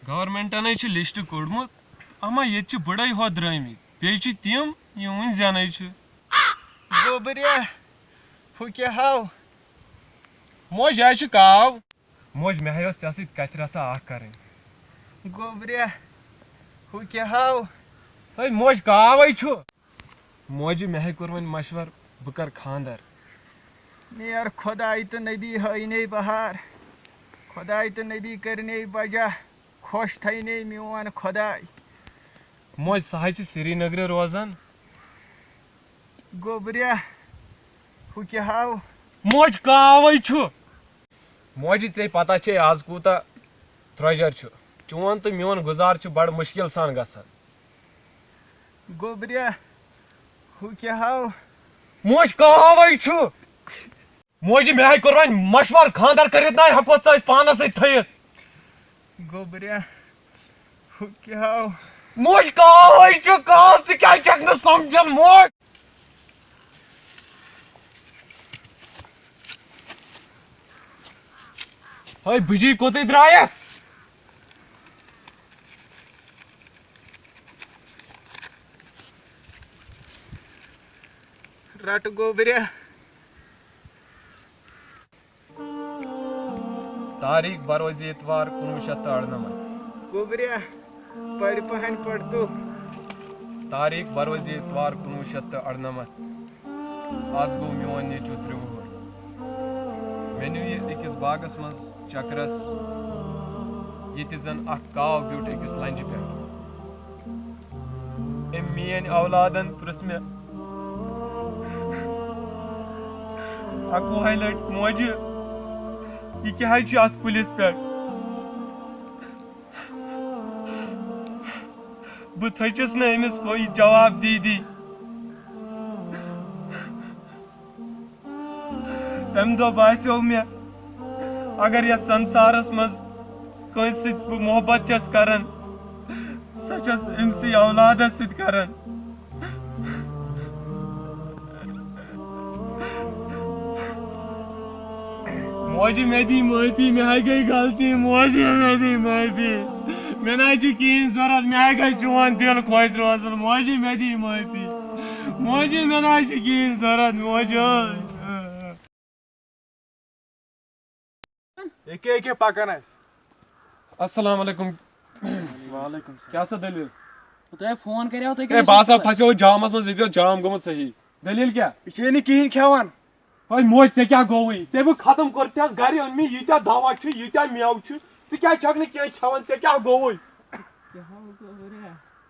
گورمنٹن list کوڑمت اما یہ بڑے ہو درامت بیچ تم یم ون زین گوبریا ہو کیا ہاو موج یہ کاو موج مے ژےٚ سۭتۍ کتھِ رژھا اکھ کرٕنۍ گوبریا ہو کیا ہاو ہے موج کاوے چھُ موجہِ مے کوٚر وۄنۍ مشور بہٕ کر خاندر نیر خدائی تو نبی ہٲینے بہار خدائی تو نبی کرنے بجا خوش تھینے میون خدائی موج سۄ حظ چھِ سری نگرٕ روزان گوبریا ہو کیا ہاو موج کاوے چھُ موجہِ ژےٚ پتہ چھے آز کوٗتاہ درٛۄجر چھُ چون تہٕ میون گُزار چھُ بڑٕ مُشکل سان گژھان گوبریا ہو کیا ہاو موج کاوے چھُ موجہِ مے ہاے کوٚر وۄنۍ مشور خاندر کٔرِتھ نہ ہٮ۪کو ژٕ أسۍ پانس سۭتۍ تھٲیِتھ گوبریا ہو کیا ہاو موج کاوے چھُ کاو ژٕ کیٛازِ چھکھ نہٕ سمجھان موج ہے بٕجی کوٚتٕے درٛایکھ رٹ گوبریا تاریخ بروز اتوار 1998 گوبریا پڑ پہن پڑ تو تاریخ بروز اتوار 1998 آز گو میون نیٚچوٗ 3 وُہُر مےٚ نیوٗ یہِ أکِس باغس منٛز چکرس ییٚتہِ زن اکھ کاو بیوٗٹھ أکِس لنجہِ پٮ۪ٹھ أمۍ میٲنۍ اولادن پرژھ مےٚ اکوُہے لٹہِ موجہِ یہِ کیٛاہ حظ چھُ اتھ کُلِس پٮ۪ٹھ بہٕ تھٔچِس نہٕ أمِس جواب دی تمہِ دۄہ باسیو مےٚ اگر یتھ سنسارس منٛز کٲنٛسہِ سۭتۍ بہٕ محبت چھس کران سۄ چھس أمسٕے اولادس سۭتۍ کران موجہِ مےٚ دی معٲفی مےٚ ہاے گٔے غلطی موجہِ مےٚ دی معٲفی مےٚ نہ حظ چھُ کِہیٖنۍ ضروٗرت مےٚ ہاے گژھِ چون دِل خۄش روزُن موجہِ مےٚ دی معٲفی موجہِ مےٚ نہ حظ چھُ کِہیٖنۍ ضروٗرت موجہِ یکے پکان السلام علیکم وعلیکم کیٛاہ سا دٔلیٖل تۄہہِ فون کریو تُہۍ ہے بہٕ ہسا پھسیو جامس منٛز ییٚتہِ اوس جام گوٚمُت صحیح دٔلیٖل کیٛاہ یہ چھے نہٕ کہیٖنۍ کھٮ۪وان ہے موج ژےٚ کیٛاہ گوٚوُے ژےٚ بہٕ ختم کوٚرتھس گرِ أنۍ مےٚ ییٖتیاہ دوا چھُ ییٖتیاہ میوٕ چھُ ژٕ کیٛازِ چھکھ نہٕ کینٛہہ کھٮ۪وان ژےٚ کیٛاہ گوٚوُے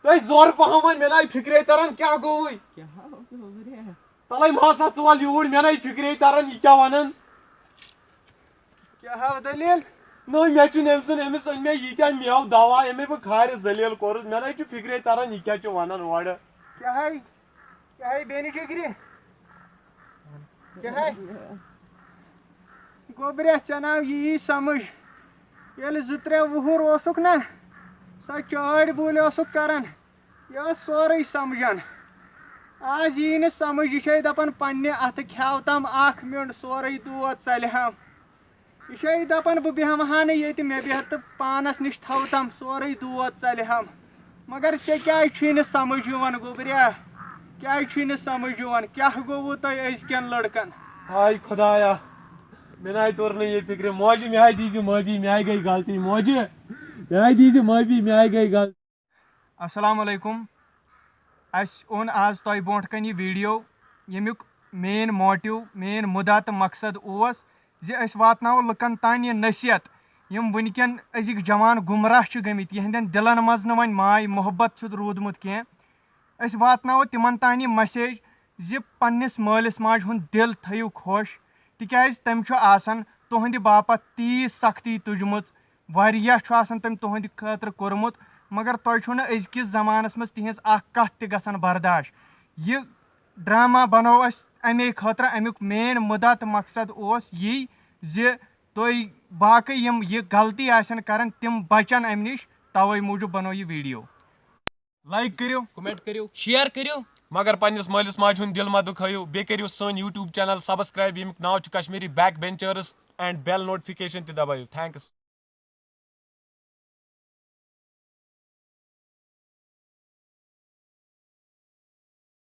تۄہہِ زورٕ پہم وۄنۍ مےٚ نہ فِکرے تران کیٛاہ گوٚوُے تلے ماسا ژٕ وَل یوٗرۍ مےٚ نَے فِکرے تران یہِ کیٛاہ ونان کیٛاہ ہاو دلیٖل نٔے مےٚ چھُنہٕ أمۍ سُنٛد أمِس أنۍ مےٚ ییٖتیاہ میوٕ دوا أمے بہٕ کھارِ ذلیٖل کوٚرُس مےٚ نَے چھُ فِکرے تران یہِ کیٛاہ چھُ ونان اورٕ کیٛاہ ہے بیٚنہِ ٹِکرِ کیٛاہ ہے گوبریا ژےٚ ناو یی سمجھ ییٚلہِ 2-3 وُہُر اوسُکھ نا سۄ چٲڑۍ بوٗلۍ اوسُکھ کران یہِ اوس سورُے سمجھان آز یی نہٕ سمجھ یہِ چھے دپان پننہِ اتھٕ کھٮ۪وتم اکھ مِنٹ سورُے دود ژلہم یہِ چھے دپان بہٕ بیٚہمہٕ ہا نہٕ ییٚتہِ مےٚ بیٚہہ تہٕ پانس نِش تھوتم سورُے دود ژلہم مگر ژےٚ کیٛازِ چھُے نہٕ سمجھ یِوان گوبریا کیٛازِ چھُے نہٕ سمجھ یِوان کیٛاہ گوٚووٕ تۄہہِ أزکٮ۪ن لڑکن ہاے خدایا مےٚ نَے توٚر نہٕ یہِ فِکرِ موجہِ مےٚ ہاے دیٖزِ معٲفی مےٚ ہاے گٔے غلطی موجہِ مےٚ ہاے دیٖزِ معٲفی مےٚ ہاے گٔے غلطی السلام علیکم اَسہِ اوٚن آز تۄہہِ برونٛٹھ کَنہِ یہِ ویٖڈیو ییٚمیُک مین موٹِو مین مُدا تہٕ مقصد اوس زِ أسۍ واتناوو لُکن تانۍ یہِ نصیحت یِم وٕنکٮ۪ن أزِکۍ جوان گُمراہ چھِ گٔمٕتۍ یِہنٛدٮ۪ن دِلن منٛز نہٕ وۄنۍ ماے محبت چھُ روٗدمُت کینٛہہ أسۍ واتناوو تِمن تانۍ یہِ مسیج زِ پننِس مٲلِس ماجہِ ہُنٛد دِل تھٲیِو خۄش تِکیازِ تٔمۍ چھُ آسان تُہنٛدِ باپتھ تیٖژ سختی تُجمٕژ واریاہ چھُ آسان تٔمۍ تُہنٛدِ خٲطرٕ کوٚرمُت مگر تۄہہِ چھُو نہٕ أزکِس زمانس منٛز تِہنٛز اکھ کتھ تہِ گژھان برداش یہِ ڈرامہ بنوو اسہِ امے خٲطرٕ امیُک مین مُدا تہٕ مقصد اوس یی زِ تُہۍ باقٕے یِم یہِ غلطی آسن کران تِم بچن امہِ نِش توے موٗجوٗب بنوو یہِ ویٖڈیو لایک کٔرِو کمنٹ کٔرِو شیر کٔرِو مگر پننِس مٲلِس ماجہِ ہُنٛد دِل مہ دُکھٲیِو بیٚیہِ کٔرِو سٲنۍ یوٗٹیوٗب چینل سبسکرایب ییٚمیُک ناو چھُ Kashmiri back benchers and bell notification تہِ دبٲیِو تھینکٕس